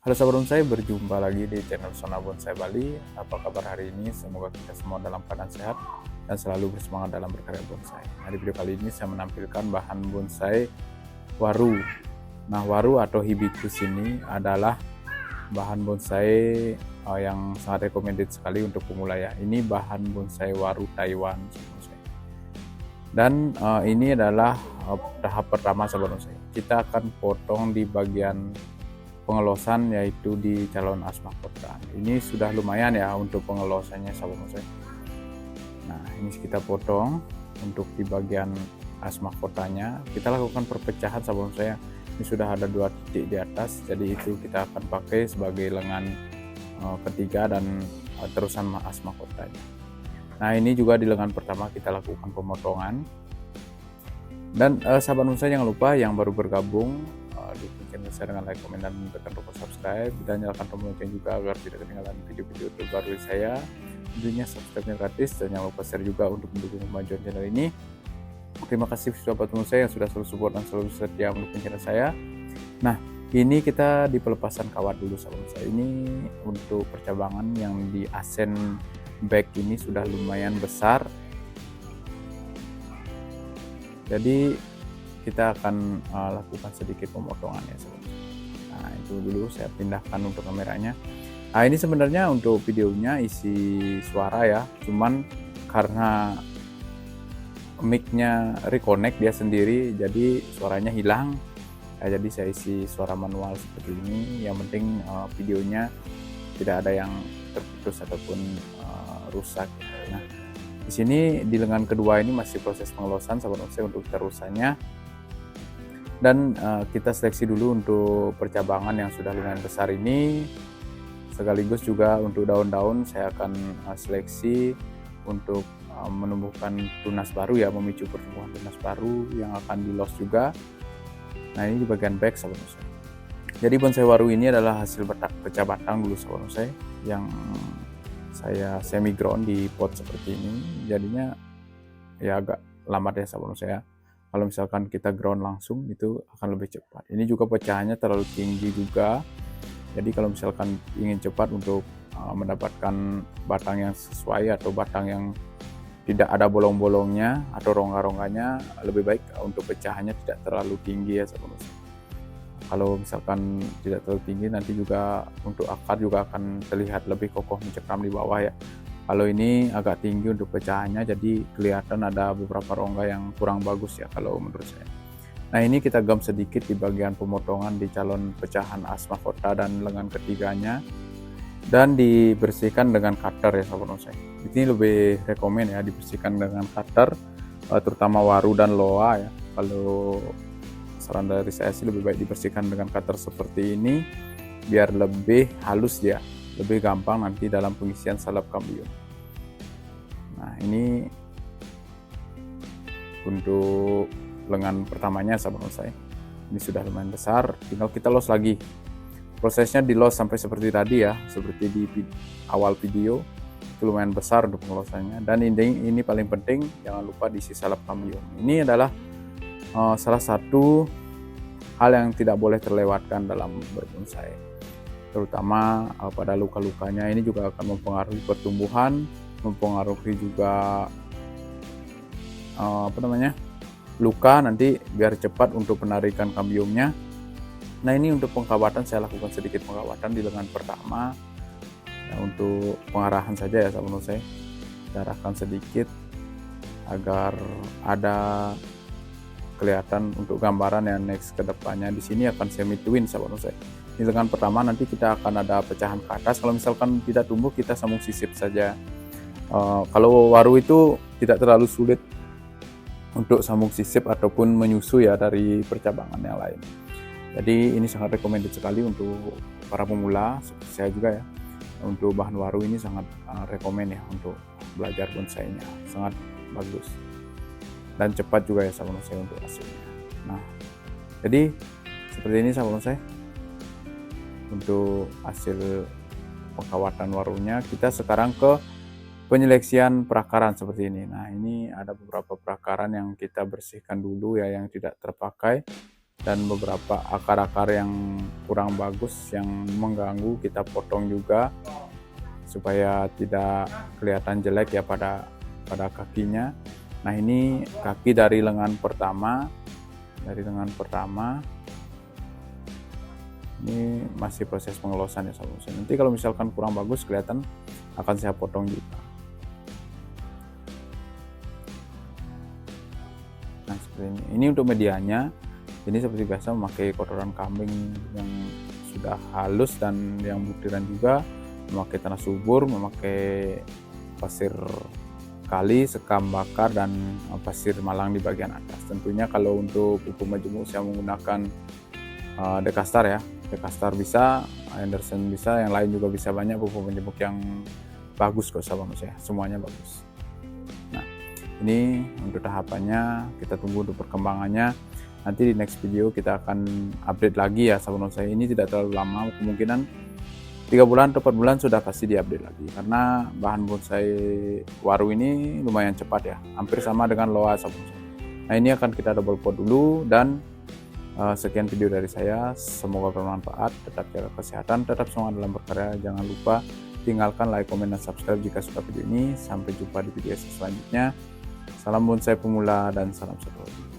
Halo sahabat bonsai, berjumpa lagi di channel Sona Bonsai Bali. Apa kabar hari ini? Semoga kita semua dalam keadaan sehat dan selalu bersemangat dalam berkarya bonsai. Nah, di video kali ini saya menampilkan bahan bonsai waru. Nah, waru atau hibiscus ini adalah bahan bonsai yang sangat recommended sekali untuk pemula ya. Ini bahan bonsai waru Taiwan. Dan ini adalah tahap pertama sahabat bonsai. Kita akan potong di bagian pengelosan, yaitu di calon as mahkota. Ini sudah lumayan ya untuk pengelosannya sahabat bonsai. Nah, ini kita potong untuk di bagian as mahkotanya. Kita lakukan perpecahan sahabat bonsai. Ini sudah ada 2 titik di atas, jadi itu kita akan pakai sebagai lengan ketiga dan terusan as mahkotanya. Nah, ini juga di lengan pertama kita lakukan pemotongan. Dan sahabat bonsai jangan lupa yang baru bergabung dukung channel saya dengan like, komen, dan tekan tombol subscribe, dan nyalakan tombol lonceng juga agar tidak ketinggalan video-video terbaru dari saya. Tentunya subscribe-nya gratis, dan jangan lupa share juga untuk mendukung kemajuan channel ini. Terima kasih sahabat bonsai yang sudah selalu support dan selalu setia mendukung channel saya. Nah, ini kita di pelepasan kawat dulu sahabat bonsai. Ini untuk percabangan yang di asen back ini sudah lumayan besar, jadi kita akan lakukan sedikit pemotongan ya sahabat. Nah, itu dulu saya pindahkan untuk kameranya. Nah, ini sebenarnya untuk videonya isi suara ya, cuman karena mic-nya reconnect dia sendiri, jadi suaranya hilang. Nah, jadi saya isi suara manual seperti ini. Yang penting videonya tidak ada yang terputus ataupun rusak. Nah, di sini di lengan kedua ini masih proses pengelosan sahabat bonsai untuk terusannya. Dan kita seleksi dulu untuk percabangan yang sudah lumayan besar ini, sekaligus juga untuk daun-daun saya akan seleksi untuk menumbuhkan tunas baru ya, memicu pertumbuhan tunas baru yang akan di loss juga. Nah, ini di bagian back sahabat bonsai. Jadi bonsai waru ini adalah hasil pecah batang dulu sahabat bonsai yang saya semi ground di pot seperti ini, jadinya ya agak lambat ya sahabat bonsai ya. Kalau misalkan kita ground langsung itu akan lebih cepat. Ini juga pecahannya terlalu tinggi juga, jadi kalau misalkan ingin cepat untuk mendapatkan batang yang sesuai atau batang yang tidak ada bolong-bolongnya atau rongga-rongganya, lebih baik untuk pecahannya tidak terlalu tinggi ya sahabat bonsai. Kalau misalkan tidak terlalu tinggi, nanti juga untuk akar juga akan terlihat lebih kokoh mencekam di bawah ya. Kalau ini agak tinggi untuk pecahannya, jadi kelihatan ada beberapa rongga yang kurang bagus ya kalau menurut saya. Nah, ini kita gam sedikit di bagian pemotongan di calon pecahan as mahkota dan lengan ketiganya, dan dibersihkan dengan cutter ya sahabat bonsai. Ini lebih rekomen ya dibersihkan dengan cutter, terutama waru dan loa ya. Kalau saran dari saya sih lebih baik dibersihkan dengan cutter seperti ini biar lebih halus ya, lebih gampang nanti dalam pengisian salep kambium. Nah, ini untuk lengan pertamanya sahabat bonsai. Ini sudah lumayan besar, tinggal kita los lagi. Prosesnya di los sampai seperti tadi ya, seperti di awal video. Itu lumayan besar untuk pengelosannya. Dan ini paling penting, jangan lupa diisi salep kambium. Ini adalah salah satu hal yang tidak boleh terlewatkan dalam berbonsai, terutama pada luka-lukanya. Ini juga akan mempengaruhi pertumbuhan, mempengaruhi juga luka nanti biar cepat untuk penarikan kambiumnya. Nah, ini untuk pengkawatan saya lakukan sedikit pengkawatan di lengan pertama ya, untuk pengarahan saja ya sahabat bonsai. Saya arahkan sedikit agar ada kelihatan untuk gambaran yang next ke depannya. Di sini akan semi twin sahabat bonsai. Di lengan pertama nanti kita akan ada pecahan ke atas. Kalau misalkan tidak tumbuh, kita sambung sisip saja. Kalau waru itu tidak terlalu sulit untuk sambung sisip ataupun menyusu ya dari percabangan yang lain. Jadi ini sangat recommended sekali untuk para pemula seperti saya juga ya. Untuk bahan waru ini sangat rekomen ya untuk belajar bonsainya, sangat bagus dan cepat juga ya sahabat bonsai untuk hasilnya. Nah, jadi seperti ini sahabat bonsai untuk hasil pengkawatan warunya. Kita sekarang ke penyeleksian perakaran seperti ini. Nah, ini ada beberapa perakaran yang kita bersihkan dulu ya, yang tidak terpakai. dan beberapa akar-akar yang kurang bagus yang mengganggu kita potong juga supaya tidak kelihatan jelek ya pada kakinya. Nah, ini kaki dari lengan pertama, ini masih proses pengelosan ya sahabat bonsai. Nanti kalau misalkan kurang bagus kelihatan akan saya potong juga. Nah, seperti ini. Ini untuk medianya. Ini seperti biasa memakai kotoran kambing yang sudah halus dan yang butiran juga, memakai tanah subur, memakai pasir kali, sekam bakar, dan pasir malang di bagian atas. Tentunya kalau untuk pupuk majemuk saya menggunakan Dekastar ya. Dekastar bisa, Anderson bisa, yang lain juga bisa, banyak pupuk majemuk yang bagus kok sahabat bonsai, semuanya bagus. Nah, ini untuk tahapannya, kita tunggu untuk perkembangannya. Nanti di next video kita akan update lagi ya sahabat bonsai. Ini tidak terlalu lama, kemungkinan 3 bulan atau 4 bulan sudah pasti diupdate lagi, karena bahan bonsai waru ini lumayan cepat ya, hampir sama dengan loa sahabat bonsai. Nah, ini akan kita double pot dulu, dan sekian video dari saya, semoga bermanfaat. Tetap jaga kesehatan, tetap semangat dalam berkarya. Jangan lupa tinggalkan like, komen, dan subscribe jika suka video ini. Sampai jumpa di video selanjutnya. Salam bonsai pemula dan salam satu.